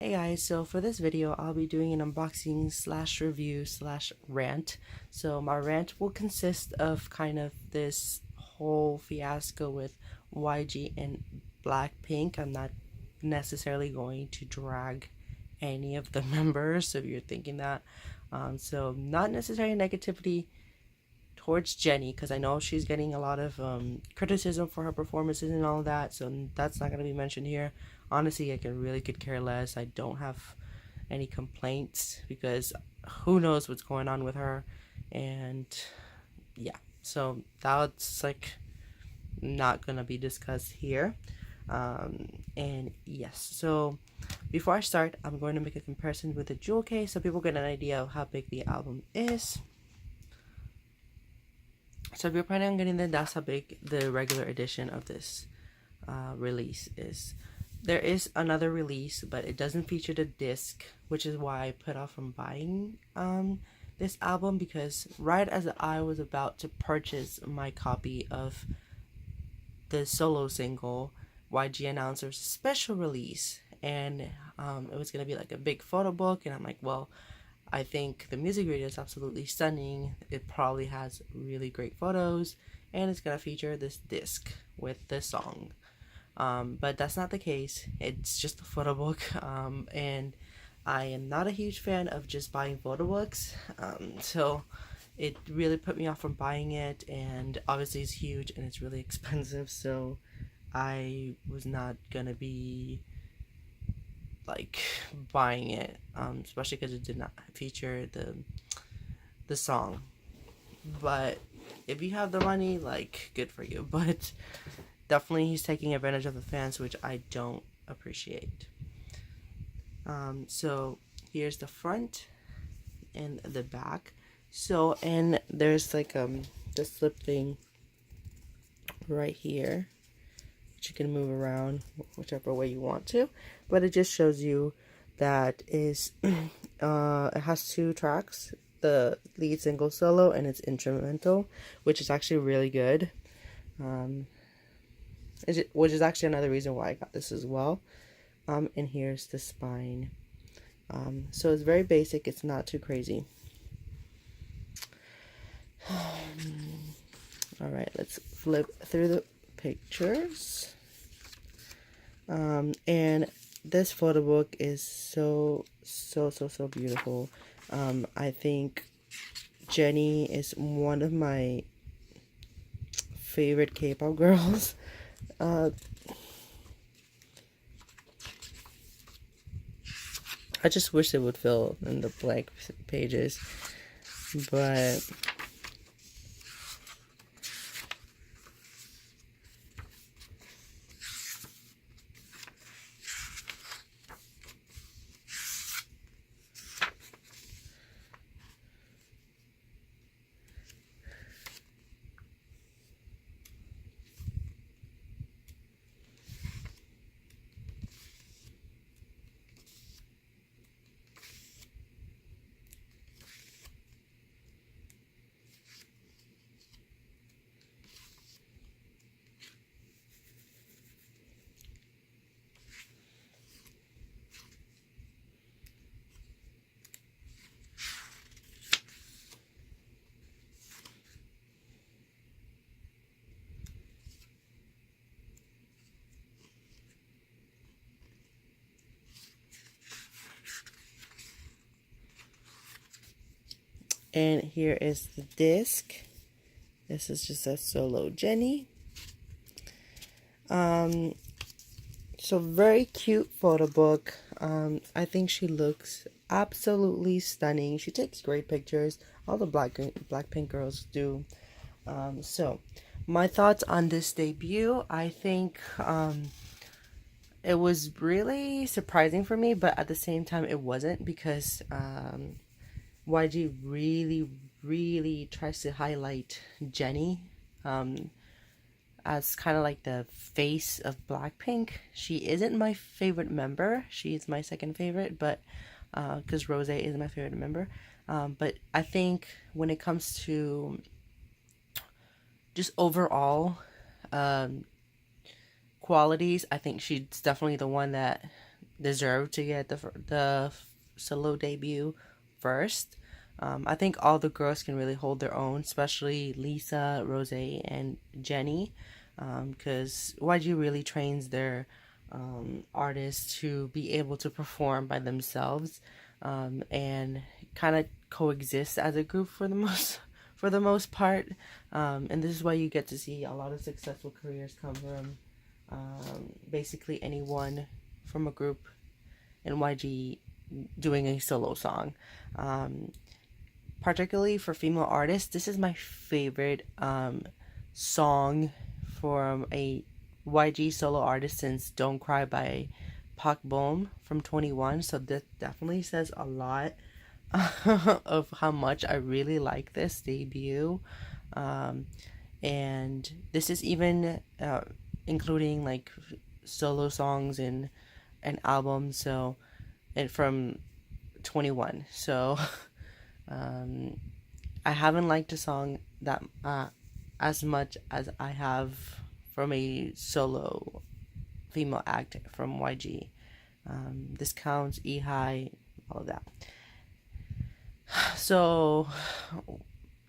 Hey guys, so for this video, I'll be doing an unboxing slash review slash rant. So my rant will consist of kind of this whole fiasco with YG and Blackpink. I'm not necessarily going to drag any of the members, so if you're thinking that. So not necessarily negativity towards Jennie, because I know she's getting a lot of criticism for her performances and all that, so that's not going to be mentioned here. Honestly, could care less. I don't have any complaints because who knows what's going on with her, and yeah, so that's like not gonna be discussed here. And yes, so before I start, I'm going to make a comparison with the jewel case so people get an idea of how big the album is. So if you're planning on getting it, that's how big the regular edition of this release is. There is another release, but it doesn't feature the disc, which is why I put off from buying this album, because right as I was about to purchase my copy of the solo single, YG announced there was a special release, and it was gonna be like a big photo book, and I'm like, well, I think the music video is absolutely stunning. It probably has really great photos, and it's gonna feature this disc with the song. But that's not the case. It's just a photo book, and I am not a huge fan of just buying photo books. So it really put me off from buying it, and obviously it's huge and it's really expensive. So I was not gonna be like buying it, especially because it did not feature the song. But if you have the money, like, good for you. But definitely he's taking advantage of the fans, which I don't appreciate. So here's the front and the back. So, and there's like the slip thing right here, which you can move around whichever way you want to, but it just shows you that is it has two tracks, the lead single solo and its instrumental, which is actually really good, which is actually another reason why I got this as well. And here's the spine. So it's very basic, it's not too crazy. Alright, let's flip through the pictures. And this photo book is so beautiful. I think Jennie is one of my favorite K-pop girls. I just wish it would fill in the blank pages, but and here is the disc. This is just a solo Jennie. So very cute photo book. I think she looks absolutely stunning. She takes great pictures. All the Blackpink girls do. So my thoughts on this debut, I think it was really surprising for me, but at the same time it wasn't, because YG really tries to highlight Jennie as kind of like the face of Blackpink. She isn't my favorite member. She's my second favorite, but because Rose is my favorite member. But I think when it comes to just overall qualities, I think she's definitely the one that deserve to get the solo debut first. I think all the girls can really hold their own, especially Lisa, Rose, and Jennie, because YG really trains their artists to be able to perform by themselves, and kind of coexist as a group for the most for the most part. And this is why you get to see a lot of successful careers come from basically anyone from a group and YG doing a solo song. Particularly for female artists, this is my favorite song from a YG solo artist since Don't Cry by Pak Bom from 21. So that definitely says a lot of how much I really like this debut. And this is even including like solo songs and an album. So, and from 21. So I haven't liked a song that as much as I have from a solo female act from YG. This counts, E High, all of that. So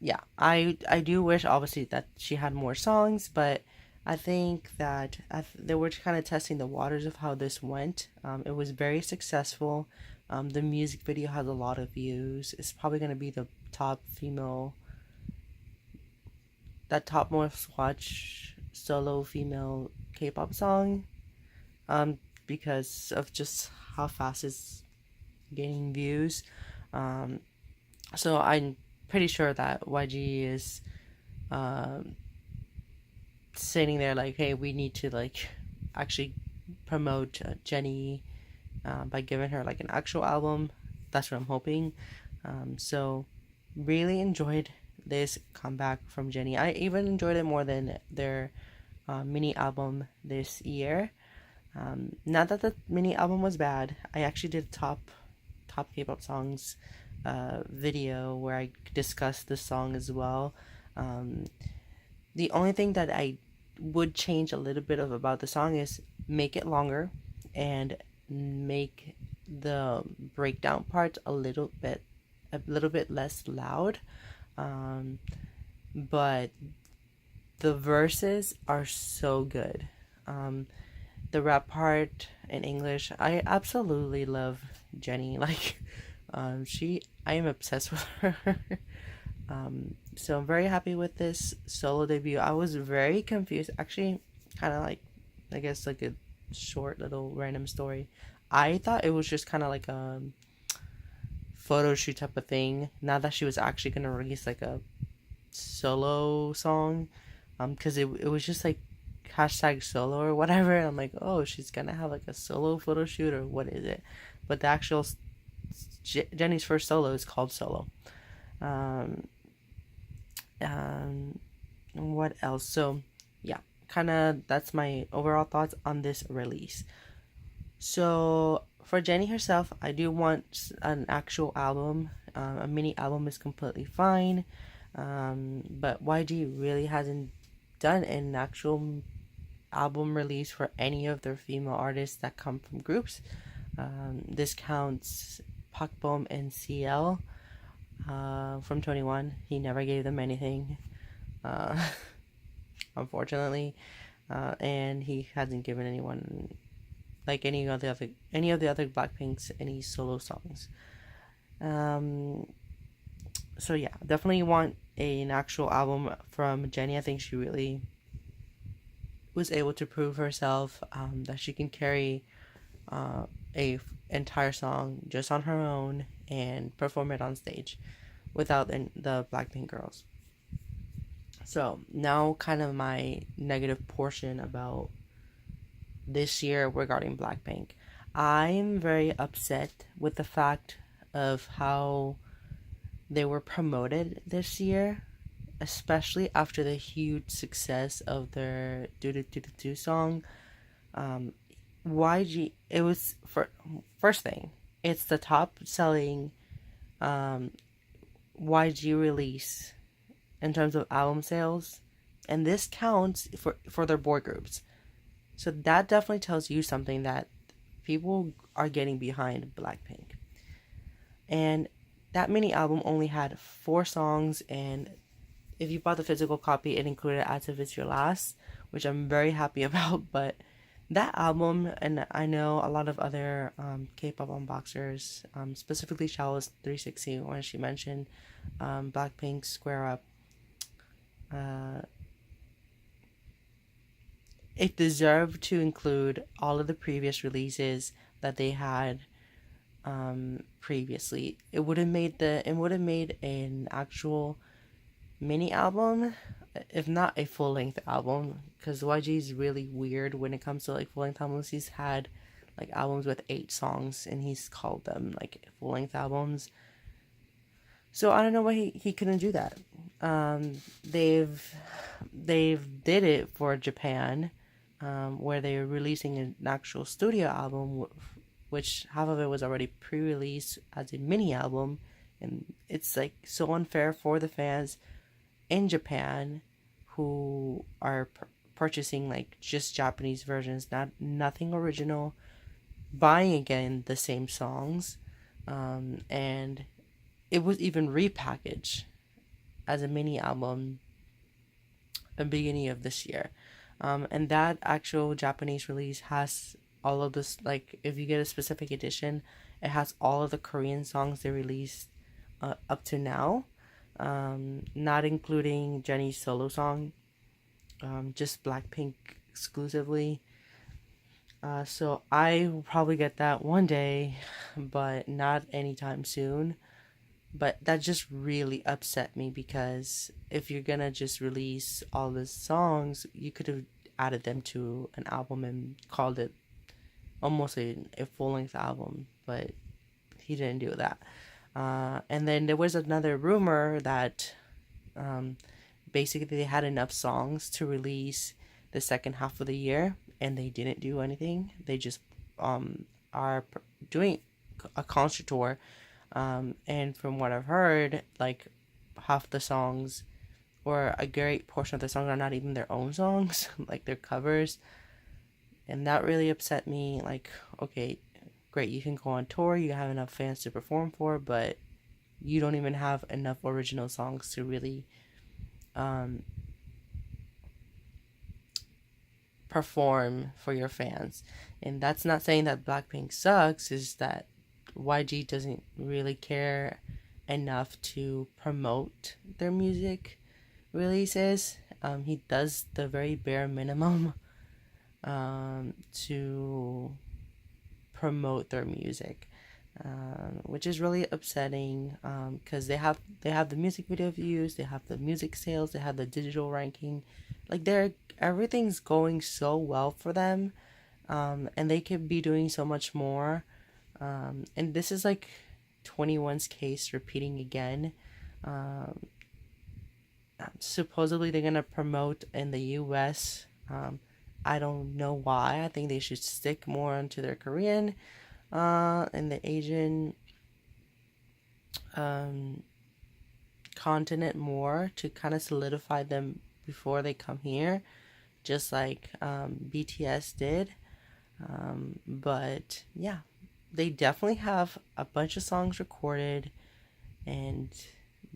yeah, I do wish obviously that she had more songs, but I think that they were kind of testing the waters of how this went. It was very successful. The music video has a lot of views. It's probably going to be the top female, that top most watched solo female K-pop song. Because of just how fast it's gaining views. So I'm pretty sure that YG is sitting there like, hey, we need to like actually promote Jennie by giving her like an actual album. That's what I'm hoping. So really enjoyed this comeback from Jennie. I even enjoyed it more than their mini album this year. Not that the mini album was bad. I actually did top K-pop songs video where I discussed the song as well. The only thing that I would change a little bit of about the song is make it longer and make the breakdown part a little bit less loud. But the verses are so good. The rap part in English, I absolutely love Jennie. Like, I am obsessed with her. So I'm very happy with this solo debut. I was very confused. Actually, kind of like, I guess like a short little random story. I thought it was just kind of like a photo shoot type of thing. Not that she was actually gonna release like a solo song, because it was just like hashtag solo or whatever. I'm like, oh, she's gonna have like a solo photo shoot or what is it? But the actual Jennie's first solo is called Solo. What else? So yeah, kind of that's my overall thoughts on this release. So for Jennie herself, I do want an actual album. A mini album is completely fine. But YG really hasn't done an actual album release for any of their female artists that come from groups. This counts Pak Bom and CL from 21. He never gave them anything, unfortunately, and he hasn't given anyone like any of the other Blackpinks any solo songs. So yeah, definitely want an actual album from Jennie. I think she really was able to prove herself, that she can carry a entire song just on her own and perform it on stage without the Blackpink girls. So now kind of my negative portion about this year regarding Blackpink. I'm very upset with the fact of how they were promoted this year, especially after the huge success of their Do Do Do Do Do song. YG, it was for first thing, it's the top selling YG release in terms of album sales, and this counts for their boy groups. So that definitely tells you something, that people are getting behind Blackpink. And that mini album only had 4 songs, and if you bought the physical copy, it included As If It's Your Last, which I'm very happy about. But that album, and I know a lot of other K-pop unboxers, specifically Shallow's 360, when she mentioned Blackpink's Square Up, it deserved to include all of the previous releases that they had previously. It would have made an actual mini album, if not a full length album, because YG is really weird when it comes to like full length albums. He's had like albums with 8 songs and he's called them like full length albums. So I don't know why he couldn't do that. They've did it for Japan, where they were releasing an actual studio album, which half of it was already pre-released as a mini album, and it's like so unfair for the fans in Japan who are purchasing like just Japanese versions, nothing original, buying again the same songs, and it was even repackaged as a mini album at the beginning of this year. And that actual Japanese release has all of this, like if you get a specific edition, it has all of the Korean songs they released up to now, not including Jennie's solo song, just Blackpink exclusively. So I will probably get that one day, but not anytime soon. But that just really upset me, because if you're gonna just release all the songs, you could have added them to an album and called it almost a full-length album, but he didn't do that. And then there was another rumor that basically they had enough songs to release the second half of the year, and they didn't do anything. They just are doing a concert tour, and from what I've heard, like half the songs, or a great portion of the songs, are not even their own songs, like they're covers. And that really upset me. Like, okay, great, you can go on tour, you have enough fans to perform for, but you don't even have enough original songs to really perform for your fans. And that's not saying that Blackpink sucks, is that YG doesn't really care enough to promote their music releases. He does the very bare minimum to promote their music, which is really upsetting, because they have the music video views, they have the music sales, they have the digital ranking, like everything's going so well for them, and they could be doing so much more, and this is like 21's case repeating again. Supposedly they're gonna promote in the US. I don't know why. I think they should stick more onto their Korean and the Asian continent more, to kind of solidify them before they come here, just like BTS did. But yeah, they definitely have a bunch of songs recorded, and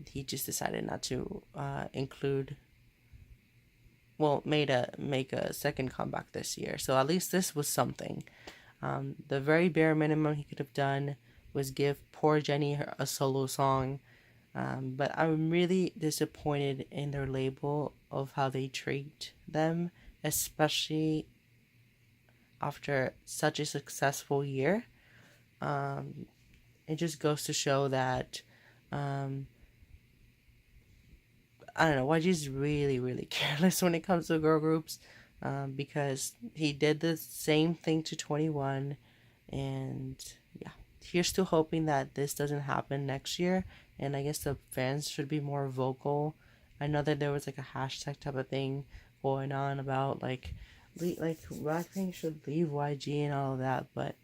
he just decided not to include, well, make a second comeback this year. So at least this was something. The very bare minimum he could have done was give poor Jennie a solo song. But I'm really disappointed in their label of how they treat them, especially after such a successful year. It just goes to show that I don't know, YG's really, really careless when it comes to girl groups, because he did the same thing to 21, and yeah, here's still hoping that this doesn't happen next year, and I guess the fans should be more vocal. I know that there was like a hashtag type of thing going on about like Blackpink should leave YG and all of that, but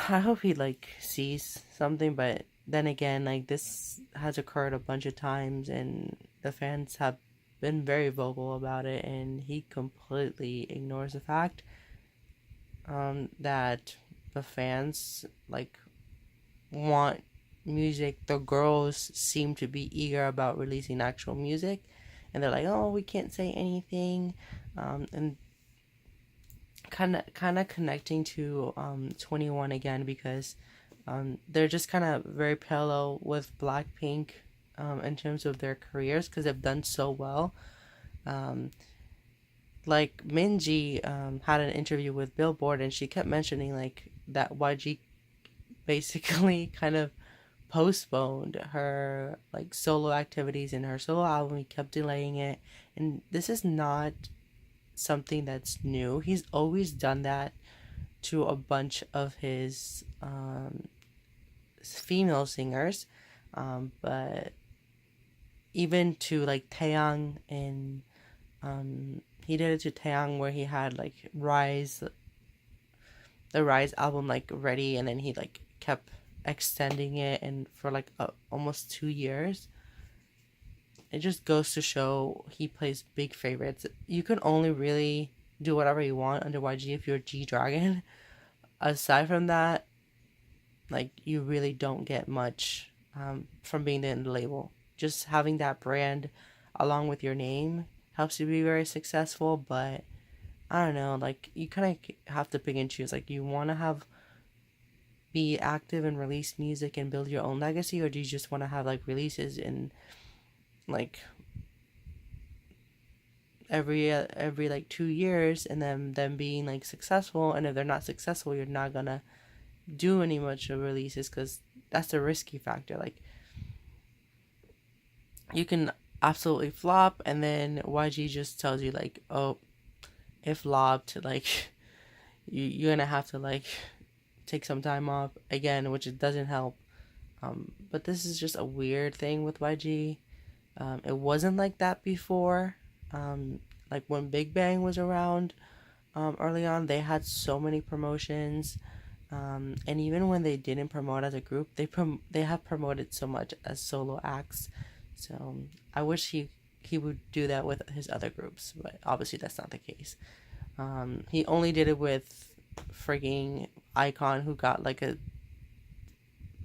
I hope he like sees something. But then again, like this has occurred a bunch of times, and the fans have been very vocal about it, and he completely ignores the fact. that the fans like want music. The girls seem to be eager about releasing actual music, and they're like, "Oh, we can't say anything," and kind of connecting to 21 again because they're just kind of very parallel with Blackpink in terms of their careers because they've done so well. Um, like Minji had an interview with Billboard and she kept mentioning like that YG basically kind of postponed her like solo activities in her solo album. He kept delaying it, and this is not something that's new. He's always done that to a bunch of his female singers, but even to like Taeyang and he did it to Taeyang where he had like the Rise album like ready, and then he like kept extending it, and for like almost 2 years. It just goes to show he plays big favorites. You can only really do whatever you want under YG if you're G Dragon. Aside from that, like you really don't get much from being in the label. Just having that brand along with your name helps you be very successful, but I don't know, like you kind of have to pick and choose. Like you want to have be active and release music and build your own legacy, or do you just want to have like releases in like every like 2 years and then them being like successful, and if they're not successful you're not gonna do any much of releases because that's the risky factor. Like you can absolutely flop and then YG just tells you like, oh, it flopped, like you're gonna have to like take some time off again, which it doesn't help. But this is just a weird thing with YG. It wasn't like that before. Like when Big Bang was around early on, they had so many promotions. And even when they didn't promote as a group, they have promoted so much as solo acts. So I wish he would do that with his other groups, but obviously that's not the case. He only did it with frigging Icon, who got like a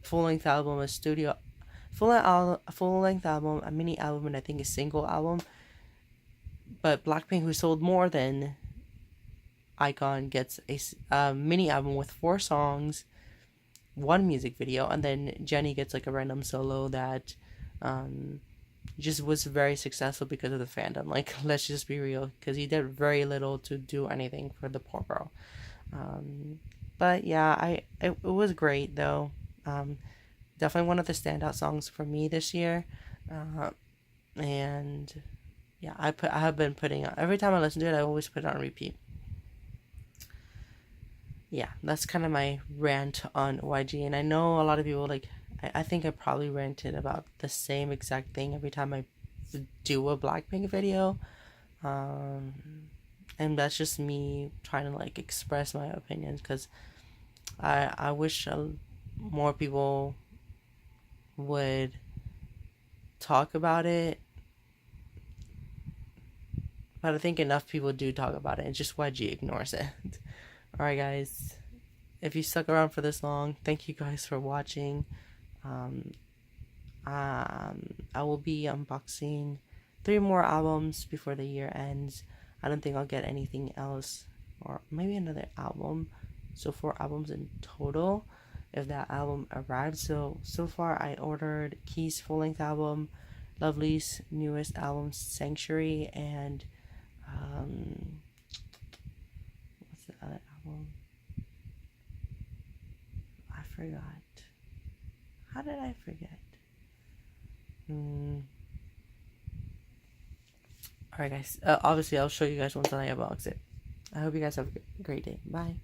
full length album, a studio full length album, a mini album, and I think a single album. But Blackpink, who sold more than Icon, gets a mini album with 4 songs, 1 music video, and then Jennie gets like a random solo that just was very successful because of the fandom. Like, let's just be real, because he did very little to do anything for the poor girl. But yeah, it was great though. Definitely one of the standout songs for me this year. And yeah, I have been putting on, every time I listen to it I always put it on repeat. Yeah, that's kind of my rant on YG, and I know a lot of people like, I think I probably ranted about the same exact thing every time I do a Blackpink video. And that's just me trying to like express my opinions, because I wish more people would talk about it, but I think enough people do talk about it. It's just YG ignores it. Alright guys, if you stuck around for this long, thank you guys for watching. I will be unboxing 3 more albums before the year ends. I don't think I'll get anything else, or maybe another album. So 4 albums in total if that album arrives. So far I ordered Key's full-length album, Lovely's newest album Sanctuary, and what's the other album? I forgot. How did I forget? Alright guys, obviously I'll show you guys once I unbox it. I hope you guys have a great day. Bye.